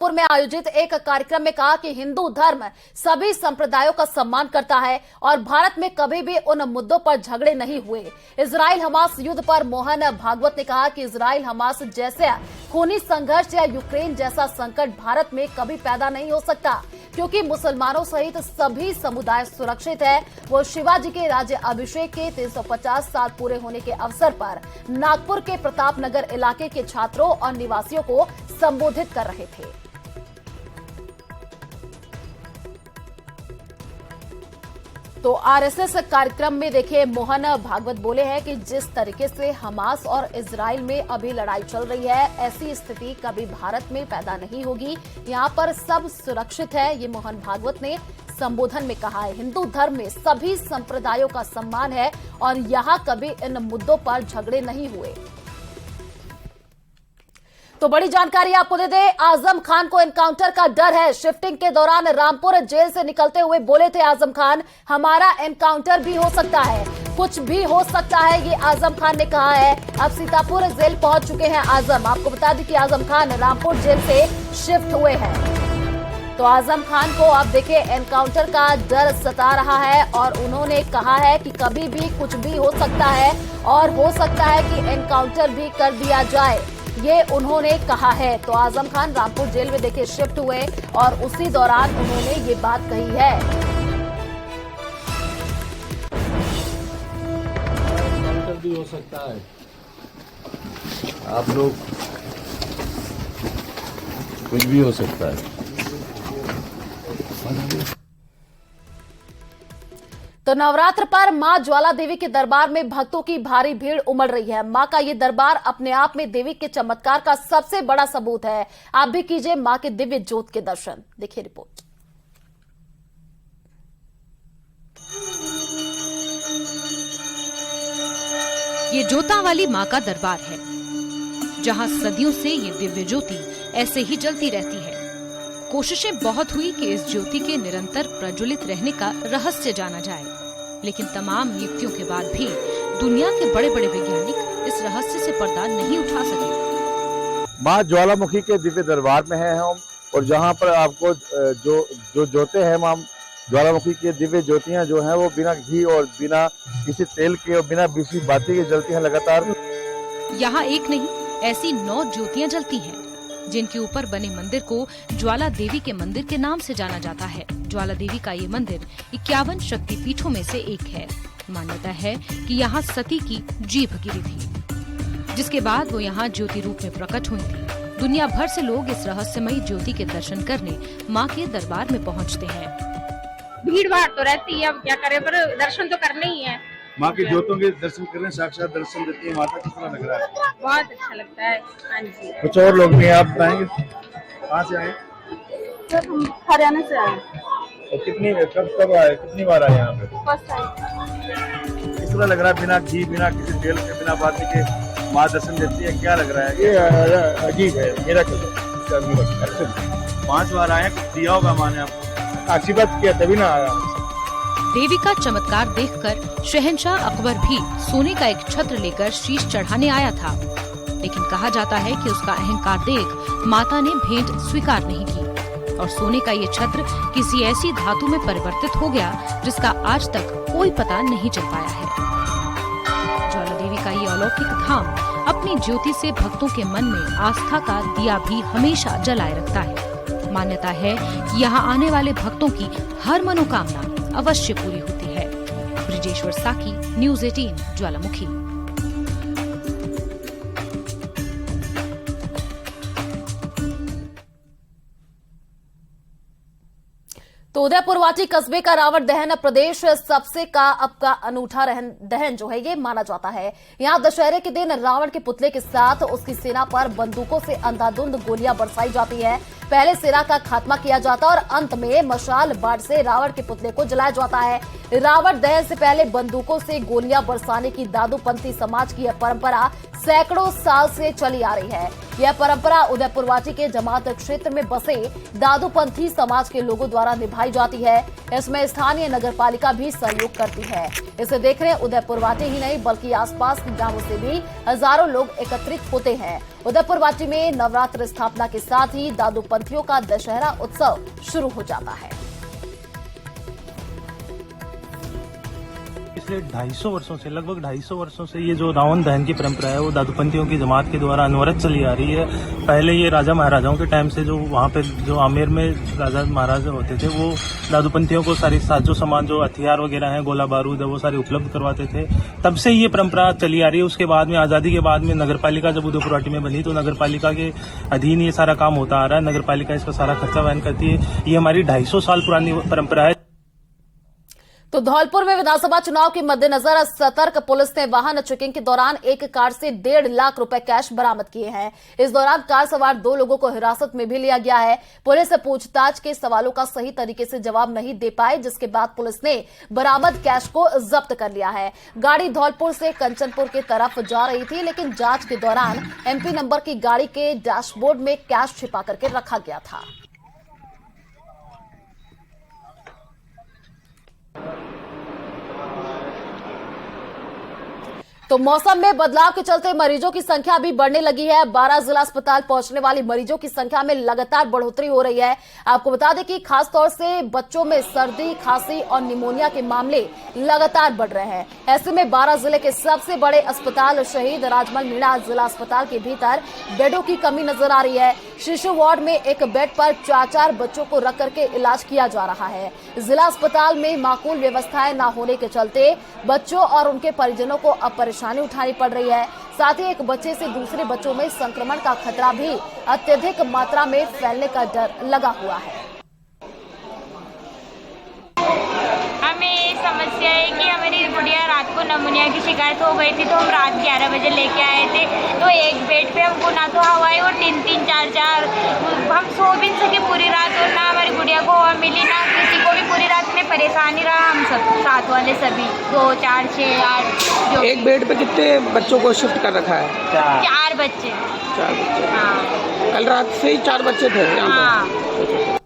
में आयोजित एक कार्यक्रम में कहा कि हिंदू धर्म सभी संप्रदायों का सम्मान करता है और भारत में कभी भी उन मुद्दों पर झगड़े नहीं हुए। इजराइल हमास युद्ध पर मोहन भागवत ने कहा कि इजराइल हमास जैसे खूनी संघर्ष या यूक्रेन जैसा संकट भारत में कभी पैदा नहीं हो सकता, क्योंकि मुसलमानों सहित सभी समुदाय सुरक्षित है। वो शिवाजी के राज्य अभिषेक के 350 साल पूरे होने के अवसर पर नागपुर के प्रताप नगर इलाके के छात्रों और निवासियों को संबोधित कर रहे थे। तो आरएसएस कार्यक्रम में देखिए मोहन भागवत बोले हैं कि जिस तरीके से हमास और इजराइल में अभी लड़ाई चल रही है, ऐसी स्थिति कभी भारत में पैदा नहीं होगी। यहां पर सब सुरक्षित है, ये मोहन भागवत ने संबोधन में कहा है। हिंदू धर्म में सभी संप्रदायों का सम्मान है और यहां कभी इन मुद्दों पर झगड़े नहीं हुए। तो बड़ी जानकारी आपको दे दें, आजम खान को एनकाउंटर का डर है। शिफ्टिंग के दौरान रामपुर जेल से निकलते हुए बोले थे आजम खान, हमारा एनकाउंटर भी हो सकता है, कुछ भी हो सकता है, ये आजम खान ने कहा है। अब सीतापुर जेल पहुंच चुके हैं आजम। आपको बता दें कि आजम खान रामपुर जेल से शिफ्ट हुए हैं। तो आजम खान को अब देखिए एनकाउंटर का डर सता रहा है और उन्होंने कहा है कि कभी भी कुछ भी हो सकता है और हो सकता है कि एनकाउंटर भी कर दिया जाए, ये उन्होंने कहा है। तो आजम खान रामपुर जेल में देखिए शिफ्ट हुए और उसी दौरान उन्होंने ये बात कही है। एनकाउंटर भी हो सकता है, आप लोग कुछ भी हो सकता है। तो नवरात्र पर मां ज्वाला देवी के दरबार में भक्तों की भारी भीड़ उमड़ रही है। मां का ये दरबार अपने आप में देवी के चमत्कार का सबसे बड़ा सबूत है। आप भी कीजिए मां के दिव्य ज्योत के दर्शन। देखिए रिपोर्ट। ये जोता वाली मां का दरबार है, जहां सदियों से ये दिव्य ज्योति ऐसे ही जलती रहती है। कोशिशें बहुत हुई कि इस ज्योति के निरंतर प्रज्वलित रहने का रहस्य जाना जाए, लेकिन तमाम नियुक्तियों के बाद भी दुनिया के बड़े बड़े वैज्ञानिक इस रहस्य से पर्दा नहीं उठा सके। मां ज्वालामुखी के दिव्य दरबार में है हम, और जहां पर आपको जो ज्योतें हैं मां ज्वालामुखी की दिव्य ज्योतियां जो हैं वो बिना घी और बिना किसी तेल के और बिना किसी बाती के जलती हैं लगातार। यहाँ एक नहीं, ऐसी 9 ज्योतियां जलती हैं, जिनके ऊपर बने मंदिर को ज्वाला देवी के मंदिर के नाम से जाना जाता है। ज्वाला देवी का ये मंदिर 51 शक्तिपीठों में से एक है। मान्यता है कि यहाँ सती की जीभ गिरी थी, जिसके बाद वो यहाँ ज्योति रूप में प्रकट हुई थी। दुनिया भर से लोग इस रहस्यमयी ज्योति के दर्शन करने माँ के दरबार में पहुँचते हैं। भीड़ भाड़ तो रहती है, अब क्या करें, पर दर्शन तो करने ही है। माँ की ज्योतों के दर्शन करने, साक्षात दर्शन देती है माता, किस तरह लग रहा है? बहुत अच्छा लगता है। हाँ जी। कुछ और लोग भी आप बताएंगे कहाँ से आए? सर हम हरियाणा से आए। और कब आए, कितनी बार आए यहाँ पे? First time. किस तरह लग रहा है? बिना घी, बिना किसी तेल के, बिना बाती के माँ दर्शन देती है, क्या लग रहा है? ये अजीब है, मेरा 5 बार आए, कुछ दिया होगा माँ ने आपको, आशीर्वाद किया तभी ना आया। देवी का चमत्कार देखकर शहंशाह अकबर भी सोने का एक छत्र लेकर शीश चढ़ाने आया था, लेकिन कहा जाता है कि उसका अहंकार देख माता ने भेंट स्वीकार नहीं की और सोने का ये छत्र किसी ऐसी धातु में परिवर्तित हो गया जिसका आज तक कोई पता नहीं चल पाया है। ज्वाला देवी का ये अलौकिक धाम अपनी ज्योति से भक्तों के मन में आस्था का दिया भी हमेशा जलाए रखता है। मान्यता है कि यहाँ आने वाले भक्तों की हर मनोकामना अवश्य पूरी होती है। ब्रिजेश्वर साकी, न्यूज़ 18, ज्वालामुखी। तो उदयपुरवाटी कस्बे का रावण दहन प्रदेश सबसे का अब का अनूठा दहन जो है ये माना जाता है। यहाँ दशहरे के दिन रावण के पुतले के साथ उसकी सेना पर बंदूकों से अंधाधुंध गोलियां बरसाई जाती है। पहले सेना का खात्मा किया जाता है और अंत में मशाल बाढ़ से रावण के पुतले को जलाया जाता है। रावण दहन से पहले बंदूकों से गोलियां बरसाने की दादूपंथी समाज की यह परंपरा सैकड़ों साल से चली आ रही है। यह परंपरा उदयपुरवाटी के जमात क्षेत्र में बसे दादूपंथी समाज के लोगों द्वारा निभाई जाती है। इसमें स्थानीय नगरपालिका भी सहयोग करती है। इसे देखने उदयपुरवाटी ही नहीं बल्कि आसपास के गांवों से भी हजारों लोग एकत्रित होते हैं उदयपुर वाटी में नवरात्र स्थापना के साथ ही दादूपंथियों का दशहरा उत्सव शुरू हो जाता है। पिछले 250 वर्षों से, लगभग 250 वर्षों से ये जो रावण दहन की परंपरा है वो दादूपंथियों की जमात के द्वारा अनवरत चली आ रही है। पहले ये राजा महाराजाओं के टाइम से जो वहाँ पे जो आमेर में राजा महाराजा होते थे वो दादूपंथियों को सारी साजो सामान जो हथियार वगैरह हैं, गोला बारूद है, वो सारे उपलब्ध करवाते थे। तब से ये परंपरा चली आ रही है। उसके बाद में आज़ादी के बाद में नगरपालिका जब उदयपुर वाटी में बनी तो नगरपालिका के अधीन ये सारा काम होता आ रहा है। नगरपालिका इसका सारा खर्चा वहन करती है। ये हमारी 250 साल पुरानी परंपरा है। तो धौलपुर में विधानसभा चुनाव के मद्देनजर सतर्क पुलिस ने वाहन चेकिंग के दौरान एक कार से 1.5 लाख रुपए कैश बरामद किए हैं। इस दौरान कार सवार 2 लोगों को हिरासत में भी लिया गया है। पुलिस से पूछताछ के सवालों का सही तरीके से जवाब नहीं दे पाए, जिसके बाद पुलिस ने बरामद कैश को जब्त कर लिया है। गाड़ी धौलपुर से कंचनपुर की तरफ जा रही थी, लेकिन जांच के दौरान एमपी नंबर की गाड़ी के डैशबोर्ड में कैश छिपा करके रखा गया था। तो मौसम में बदलाव के चलते मरीजों की संख्या भी बढ़ने लगी है। 12 जिला अस्पताल पहुंचने वाली मरीजों की संख्या में लगातार बढ़ोतरी हो रही है। आपको बता दें कि खासतौर से बच्चों में सर्दी, खांसी और निमोनिया के मामले लगातार बढ़ रहे हैं। ऐसे में 12 जिले के सबसे बड़े अस्पताल शहीद राजमल मीणा जिला अस्पताल के भीतर बेडों की कमी नजर आ रही है। शिशु वार्ड में एक बेड पर 4-4 बच्चों को रख करके इलाज किया जा रहा है। जिला अस्पताल में माकूल व्यवस्थाएं न होने के चलते बच्चों और उनके परिजनों को अब परेशानी उठानी पड़ रही है। साथ ही एक बच्चे से दूसरे बच्चों में संक्रमण का खतरा भी अत्यधिक मात्रा में फैलने का डर लगा हुआ है। हमें ये समस्या है कि हमारी गुड़िया रात को नमूनिया की शिकायत हो गई थी, तो हम रात 11 बजे लेके आए थे। तो एक बेड पे हमको ना तो हवा है और 3-3, 4-4 हम सो भी सके पूरी रात, और ना हमारी गुड़िया को हवा मिली, ना किसी को भी पूरी रात में परेशानी रहा। हम सब साथ वाले सभी 2, 4, 6, 8 जो एक बेड पे कितने बच्चों को शिफ्ट कर रखा है? 4 बच्चे। 4 बच्चे। हाँ, कल रात से ही 4 बच्चे थे यहाँ पे। हाँ।